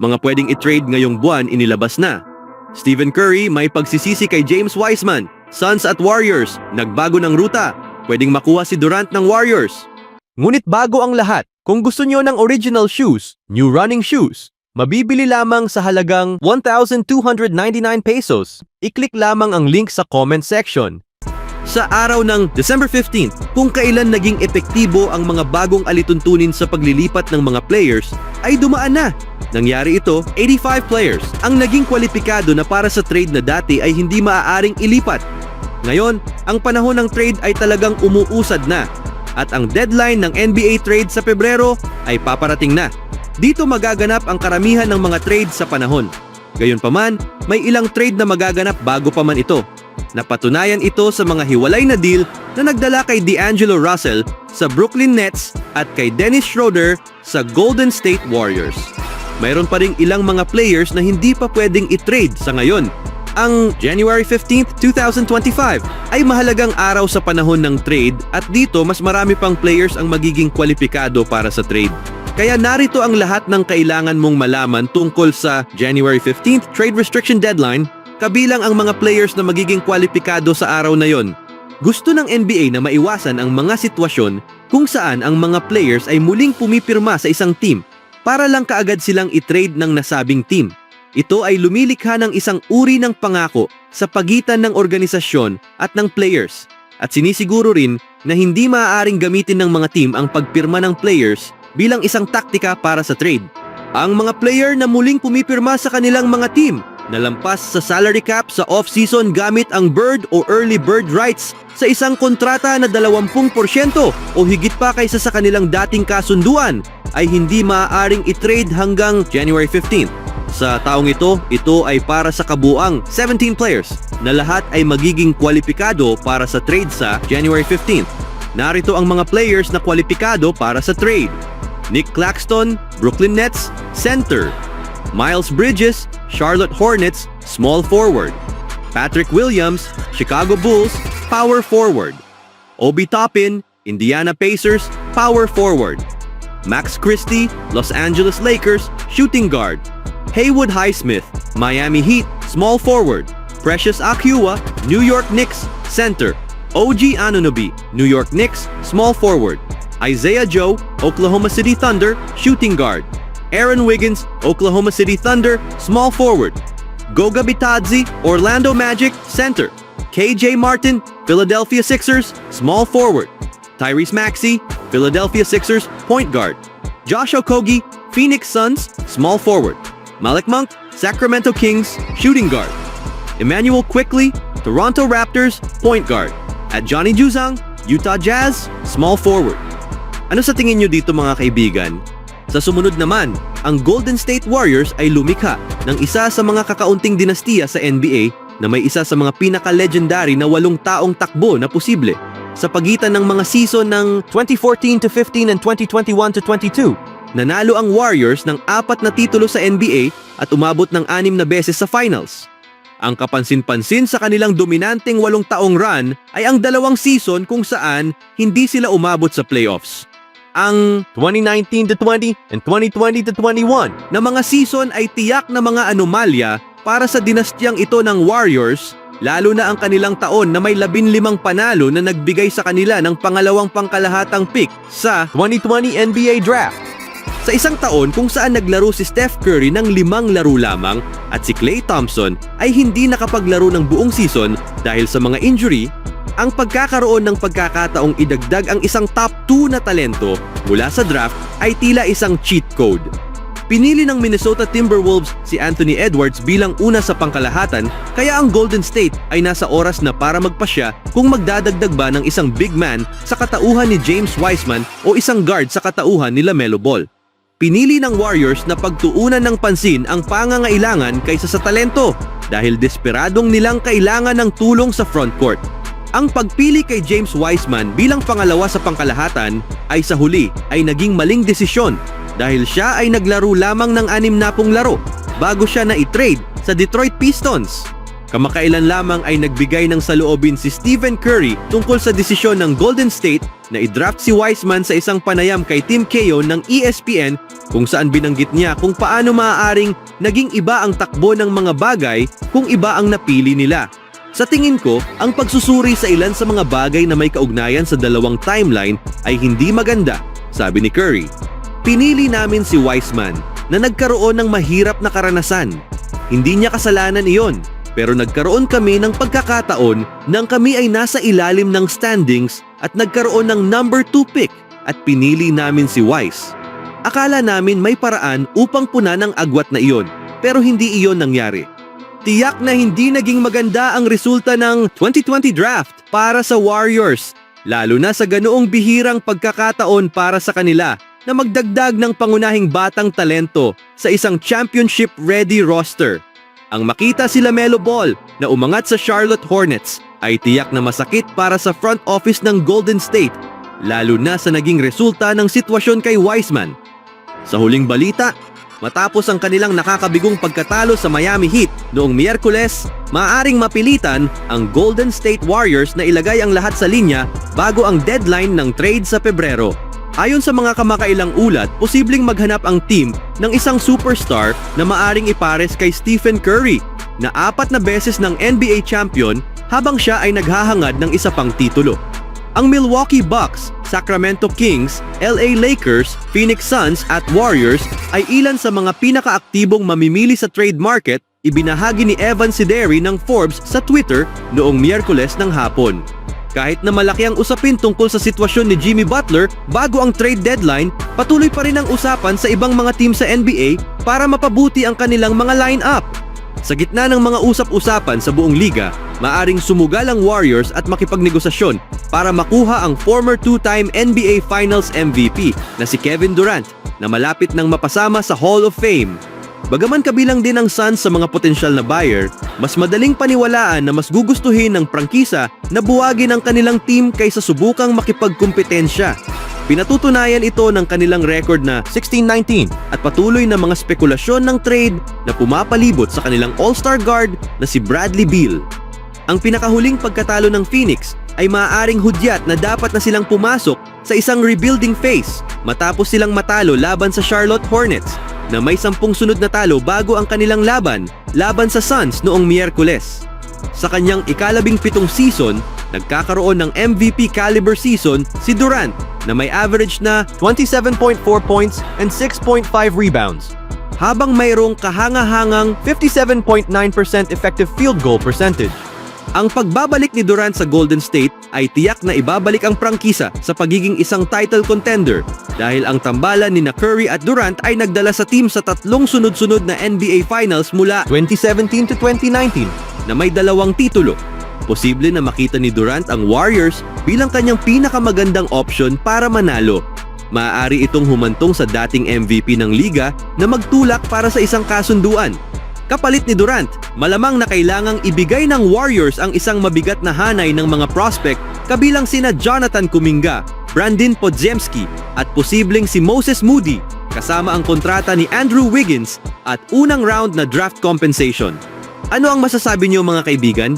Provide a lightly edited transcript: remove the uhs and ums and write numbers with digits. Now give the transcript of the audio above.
Mga pwedeng i-trade ngayong buwan inilabas na. Stephen Curry may pagsisisi kay James Wiseman. Suns at Warriors, nagbago ng ruta. Pwedeng makuha si Durant ng Warriors. Ngunit bago ang lahat, kung gusto nyo ng original shoes, new running shoes, mabibili lamang sa halagang 1,299 pesos. I-click lamang ang link sa comment section. Sa araw ng December 15, kung kailan naging epektibo ang mga bagong alituntunin sa paglilipat ng mga players, ay dumaan na. Nangyari ito, 85 players ang naging kwalipikado na para sa trade na dati ay hindi maaaring ilipat. Ngayon, ang panahon ng trade ay talagang umuusad na at ang deadline ng NBA trade sa Pebrero ay paparating na. Dito magaganap ang karamihan ng mga trade sa panahon. Gayunpaman, may ilang trade na magaganap bago pa man ito. Napatunayan ito sa mga hiwalay na deal na nagdala kay D'Angelo Russell sa Brooklyn Nets at kay Dennis Schroeder sa Golden State Warriors. Mayroon pa ring ilang mga players na hindi pa pwedeng i-trade sa ngayon. Ang January 15, 2025 ay mahalagang araw sa panahon ng trade at dito mas marami pang players ang magiging kwalipikado para sa trade. Kaya narito ang lahat ng kailangan mong malaman tungkol sa January 15th trade restriction deadline, kabilang ang mga players na magiging kwalipikado sa araw na yon. Gusto ng NBA na maiwasan ang mga sitwasyon kung saan ang mga players ay muling pumipirma sa isang team para lang kaagad silang i-trade ng nasabing team. Ito ay lumilikha ng isang uri ng pangako sa pagitan ng organisasyon at ng players at sinisiguro rin na hindi maaaring gamitin ng mga team ang pagpirma ng players bilang isang taktika para sa trade. Ang mga player na muling pumipirma sa kanilang mga team nalampas sa salary cap sa off-season gamit ang bird o early bird rights sa isang kontrata na 20% o higit pa kaysa sa kanilang dating kasunduan ay hindi maaaring i-trade hanggang January 15th. Sa taong ito ay para sa kabuuang 17 players na lahat ay magiging kwalipikado para sa trade sa January 15th. Narito ang mga players na kwalipikado para sa trade. Nick Claxton, Brooklyn Nets, center. Miles Bridges, Charlotte Hornets, small forward. Patrick Williams, Chicago Bulls, power forward. Obi Toppin, Indiana Pacers, power forward. Max Christie, Los Angeles Lakers, shooting guard. Haywood Highsmith, Miami Heat, small forward. Precious Achiuwa, New York Knicks, center. OG Anunoby, New York Knicks, small forward. Isaiah Joe, Oklahoma City Thunder, shooting guard. Aaron Wiggins, Oklahoma City Thunder, small forward. Goga Bitadze, Orlando Magic, center. KJ Martin, Philadelphia Sixers, small forward. Tyrese Maxey, Philadelphia Sixers, point guard. Josh Okogie, Phoenix Suns, small forward. Malik Monk, Sacramento Kings, shooting guard. Emmanuel Quickley, Toronto Raptors, point guard. At Johnny Juzang, Utah Jazz, small forward. Ano sa tingin nyo dito mga kaibigan? Sa sumunod naman, ang Golden State Warriors ay lumikha ng isa sa mga kakaunting dinastiya sa NBA na may isa sa mga pinaka-legendary na 8 taong takbo na posible sa pagitan ng mga season ng 2014-15 and 2021-22. Nanalo ang Warriors ng 4 na titulo sa NBA at umabot ng 6 na beses sa finals. Ang kapansin-pansin sa kanilang dominanteng 8 taong run ay ang 2 season kung saan hindi sila umabot sa playoffs. Ang 2019-20 and 2020-21 na mga season ay tiyak na mga anomalya para sa dinastiyang ito ng Warriors, lalo na ang kanilang taon na may 15 panalo na nagbigay sa kanila ng pangalawang pangkalahatang pick sa 2020 NBA Draft. Sa isang taon kung saan naglaro si Steph Curry ng 5 laro lamang at si Klay Thompson ay hindi nakapaglaro ng buong season dahil sa mga injury, ang pagkakaroon ng pagkakataong idagdag ang isang top 2 na talento mula sa draft ay tila isang cheat code. Pinili ng Minnesota Timberwolves si Anthony Edwards bilang una sa pangkalahatan, kaya ang Golden State ay nasa oras na para magpasya kung magdadagdag ba ng isang big man sa katauhan ni James Wiseman o isang guard sa katauhan ni LaMelo Ball. Pinili ng Warriors na pagtuunan ng pansin ang pangangailangan kaysa sa talento dahil desperadong nilang kailangan ng tulong sa frontcourt. Ang pagpili kay James Wiseman bilang pangalawa sa pangkalahatan ay sa huli ay naging maling desisyon dahil siya ay naglaro lamang ng 60 laro bago siya na i-trade sa Detroit Pistons. Kamakailan lamang ay nagbigay ng saloobin si Stephen Curry tungkol sa desisyon ng Golden State na i-draft si Wiseman sa isang panayam kay Tim Keown ng ESPN kung saan binanggit niya kung paano maaaring naging iba ang takbo ng mga bagay kung iba ang napili nila. Sa tingin ko, ang pagsusuri sa ilan sa mga bagay na may kaugnayan sa dalawang timeline ay hindi maganda, sabi ni Curry. Pinili namin si Wiseman na nagkaroon ng mahirap na karanasan. Hindi niya kasalanan iyon. Pero nagkaroon kami ng pagkakataon nang kami ay nasa ilalim ng standings at nagkaroon ng number 2 pick at pinili namin si Wise. Akala namin may paraan upang punan ang agwat na iyon, pero hindi iyon nangyari. Tiyak na hindi naging maganda ang resulta ng 2020 draft para sa Warriors, lalo na sa ganoong bihirang pagkakataon para sa kanila na magdagdag ng pangunahing batang talento sa isang championship-ready roster. Ang makita si LaMelo Ball na umangat sa Charlotte Hornets ay tiyak na masakit para sa front office ng Golden State, lalo na sa naging resulta ng sitwasyon kay Wiseman. Sa huling balita, matapos ang kanilang nakakabigong pagkatalo sa Miami Heat noong Miyerkules, maaaring mapilitan ang Golden State Warriors na ilagay ang lahat sa linya bago ang deadline ng trade sa Pebrero. Ayon sa mga kamakailang ulat, posibleng maghanap ang team ng isang superstar na maaring ipares kay Stephen Curry na 4 na beses ng NBA champion habang siya ay naghahangad ng isa pang titulo. Ang Milwaukee Bucks, Sacramento Kings, LA Lakers, Phoenix Suns at Warriors ay ilan sa mga pinakaaktibong mamimili sa trade market, ibinahagi ni Evan Sideri ng Forbes sa Twitter noong Miyerkules ng hapon. Kahit na malaki ang usapin tungkol sa sitwasyon ni Jimmy Butler bago ang trade deadline, patuloy pa rin ang usapan sa ibang mga team sa NBA para mapabuti ang kanilang mga line-up. Sa gitna ng mga usap-usapan sa buong liga, maaring sumugal ang Warriors at makipagnegosasyon para makuha ang former 2-time NBA Finals MVP na si Kevin Durant na malapit nang mapasama sa Hall of Fame. Bagaman kabilang din ang Suns sa mga potensyal na buyer, mas madaling paniwalaan na mas gugustuhin ng prangkisa na buwagin ang kanilang team kaysa subukang makipagkumpetensya. Pinatutunayan ito ng kanilang record na 16-19 at patuloy na mga spekulasyon ng trade na pumapalibot sa kanilang all-star guard na si Bradley Beal. Ang pinakahuling pagkatalo ng Phoenix ay maaaring hudyat na dapat na silang pumasok sa isang rebuilding phase matapos silang matalo laban sa Charlotte Hornets na may 10 sunod na talo bago ang kanilang laban sa Suns noong Miyerkules. Sa kanyang ika-17 season, nagkakaroon ng MVP caliber season si Durant na may average na 27.4 points and 6.5 rebounds, habang mayroong kahangahangang 57.9% effective field goal percentage. Ang pagbabalik ni Durant sa Golden State ay tiyak na ibabalik ang prangkisa sa pagiging isang title contender dahil ang tambalan ni Curry at Durant ay nagdala sa team sa 3 sunod-sunod na NBA Finals mula 2017 to 2019 na may 2 titulo. Posible na makita ni Durant ang Warriors bilang kanyang pinakamagandang option para manalo. Maaari itong humantong sa dating MVP ng liga na magtulak para sa isang kasunduan. Kapalit ni Durant, malamang na kailangang ibigay ng Warriors ang isang mabigat na hanay ng mga prospect kabilang sina Jonathan Kuminga, Brandon Podziemski at posibleng si Moses Moody kasama ang kontrata ni Andrew Wiggins at unang round na draft compensation. Ano ang masasabi niyo mga kaibigan?